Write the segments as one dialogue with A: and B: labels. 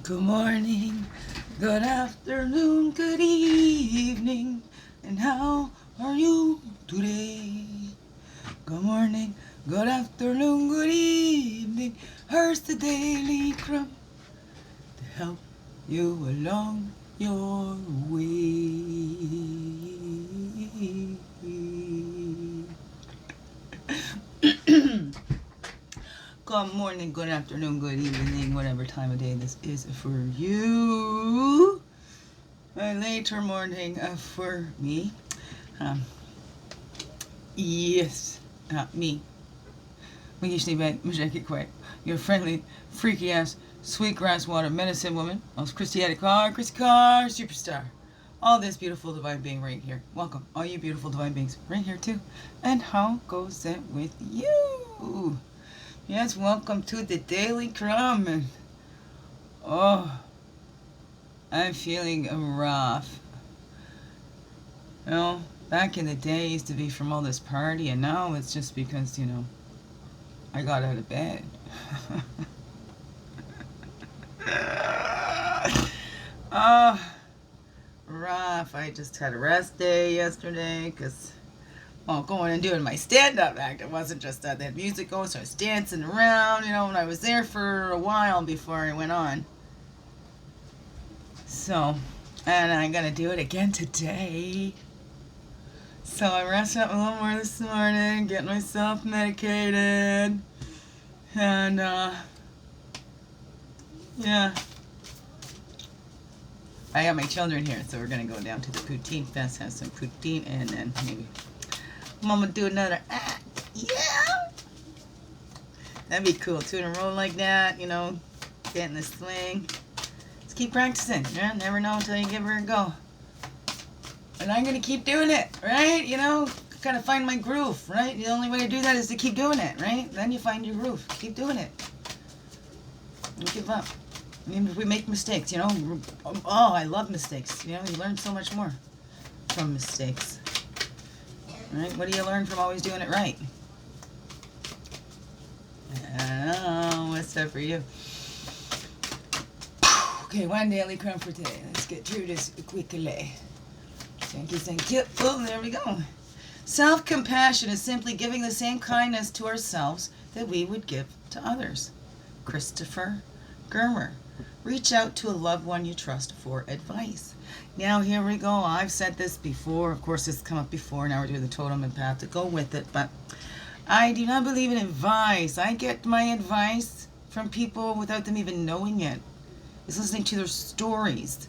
A: Good morning, good afternoon, good evening, and how are you today? Good morning, good afternoon, good evening. Here's the Daily CRUMB to help you along your way. Good morning, good afternoon, good evening, whatever time of day this is for you. A later morning for me. Yes, me. Usually Mishaki Quay, your friendly, freaky ass, sweetgrass water medicine woman, Christy Carr, superstar. All this beautiful divine being right here. Welcome, all you beautiful divine beings right here too. And how goes it with you? Yes, welcome to the Daily CRUMB. Oh, I'm feeling rough. You know, back in the day, it used to be from all this party, and now it's just because, I got out of bed. Oh, rough. I just had a rest day yesterday because, going and doing my stand-up act. It wasn't just that. They had music going, so I was dancing around, and I was there for a while before I went on. So, and I'm going to do it again today. So I rested up a little more this morning, getting myself medicated, and, yeah. I got my children here, so we're going to go down to the poutine fest, have some poutine, and then maybe Mama do another act. Yeah! That'd be cool, 2 in a row like that, get in the swing. Just keep practicing, never know until you give her a go. And I'm going to keep doing it, right? Kind of find my groove, right? The only way to do that is to keep doing it, right? Then you find your groove. Keep doing it. Don't give up. Even if we make mistakes, Oh, I love mistakes. You learn so much more from mistakes. Right? What do you learn from always doing it right? What's up for you? Okay, one Daily CRUMB for today. Let's get through this quickly. Thank you. Oh, there we go. Self-compassion is simply giving the same kindness to ourselves that we would give to others. Christopher Germer. Reach out to a loved one you trust for advice. Now, here we go. I've said this before. Of course, it's come up before. Now we're doing the totem and path to go with it. But I do not believe in advice. I get my advice from people without them even knowing it. It's listening to their stories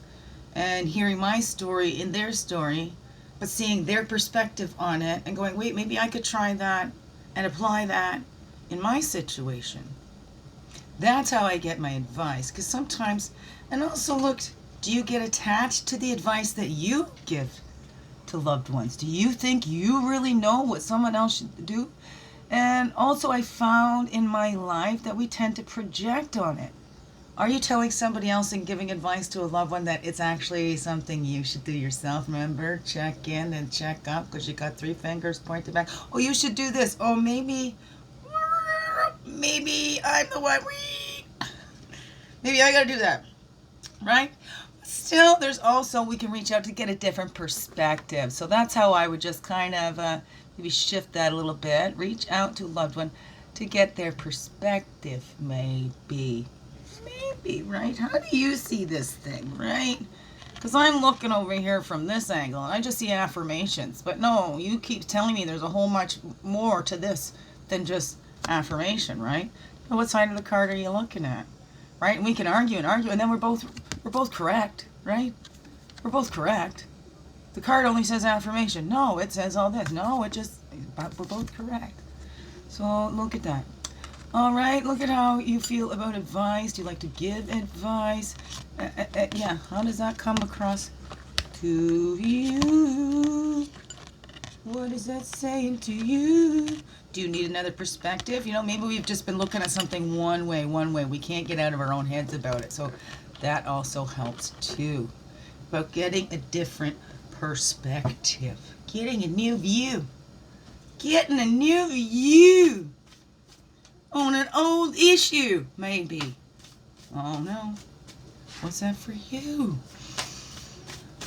A: and hearing my story in their story, but seeing their perspective on it and going, wait, maybe I could try that and apply that in my situation. That's how I get my advice. Because sometimes, and also look, do you get attached to the advice that you give to loved ones? Do you think you really know what someone else should do? And also I found in my life that we tend to project on it. Are you telling somebody else and giving advice to a loved one that it's actually something you should do yourself? Remember, check in and check up because you got 3 fingers pointed back. Oh, you should do this. Oh, maybe I'm the one. Maybe I got to do that, right? Still, there's also, we can reach out to get a different perspective. So that's how I would just kind of maybe shift that a little bit. Reach out to a loved one to get their perspective, maybe, right? How do you see this thing, right? Because I'm looking over here from this angle, and I just see affirmations. But no, you keep telling me there's a whole much more to this than just affirmation, right? Now, what side of the card are you looking at, right? And we can argue, and then we're both correct, right? We're both correct. The card only says affirmation. No, it says all this. No, we're both correct. So look at that. All right, look at how you feel about advice. Do you like to give advice? Yeah, how does that come across to you? What is that saying to you? Do you need another perspective? Maybe we've just been looking at something one way. We can't get out of our own heads about it. So that also helps too. About getting a different perspective. Getting a new view. Getting a new view on an old issue, maybe. Oh no. What's that for you?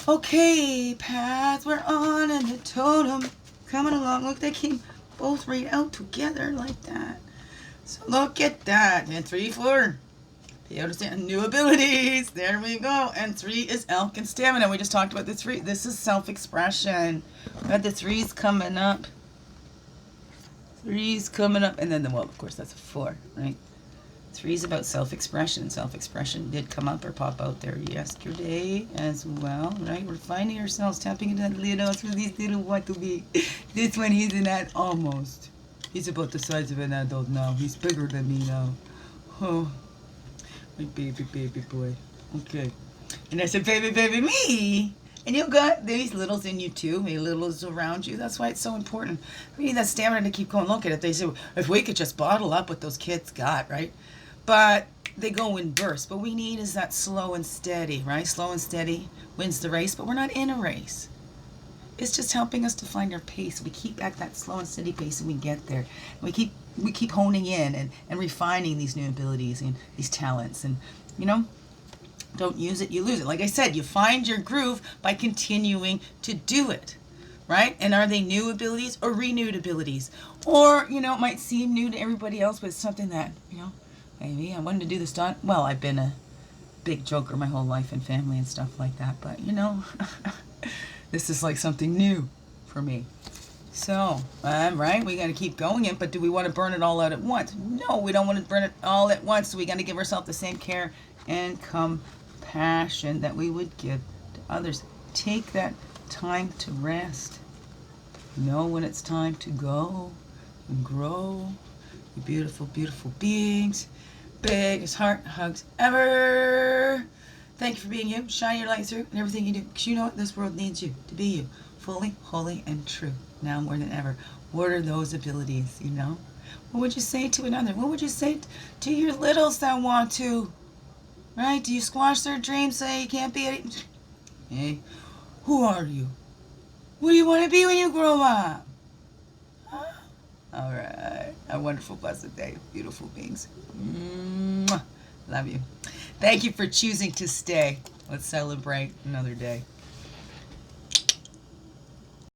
A: Okay, path we're on and the totem coming along. Look, they came both right out together like that. So look at that. And 3, 4. Peyote, new abilities. There we go. And 3 is elk and stamina. We just talked about the 3. This is self-expression. We had the 3s coming up. 3's coming up. And then the, well, of course, that's a 4, right? 3's about self-expression. Self-expression did come up or pop out there yesterday as well, right? We're finding ourselves tapping into that little, so these little want to be. This one, he's an adult, almost. He's about the size of an adult now. He's bigger than me now. Oh, my baby, baby boy. Okay. And I said, baby, baby, me. And you've got these littles in you too, maybe littles around you. That's why it's so important. We need that stamina to keep going. Look at it. They say, if we could just bottle up what those kids got, right? But they go in bursts. But we need is that slow and steady, right? Slow and steady wins the race, but we're not in a race. It's just helping us to find our pace. We keep at that slow and steady pace and we get there. We keep honing in and refining these new abilities and these talents. And, you know, don't use it, you lose it. Like I said, you find your groove by continuing to do it, right? And are they new abilities or renewed abilities? Or, you know, it might seem new to everybody else, but it's something that, you know, maybe I wanted to do this. Well, I've been a big joker my whole life and family and stuff like that, but, you know, this is like something new for me. So, right, we got to keep going in, but do we want to burn it all out at once? No, we don't want to burn it all at once, so we got to give ourselves the same care and compassion that we would give to others. Take that time to rest. Know when it's time to go and grow. You beautiful, beautiful beings. Biggest heart hugs ever. Thank you for being you. Shine your light through in everything you do, because you know what? This world needs you to be you. Fully, holy, and true. Now more than ever. What are those abilities, you know? What would you say to another? What would you say to your littles that want to? Right? Do you squash their dreams, say you can't be it? Hey, who are you? What do you want to be when you grow up? Huh? All right. A wonderful, blessed day. Beautiful beings. Mwah. Love you. Thank you for choosing to stay. Let's celebrate another day.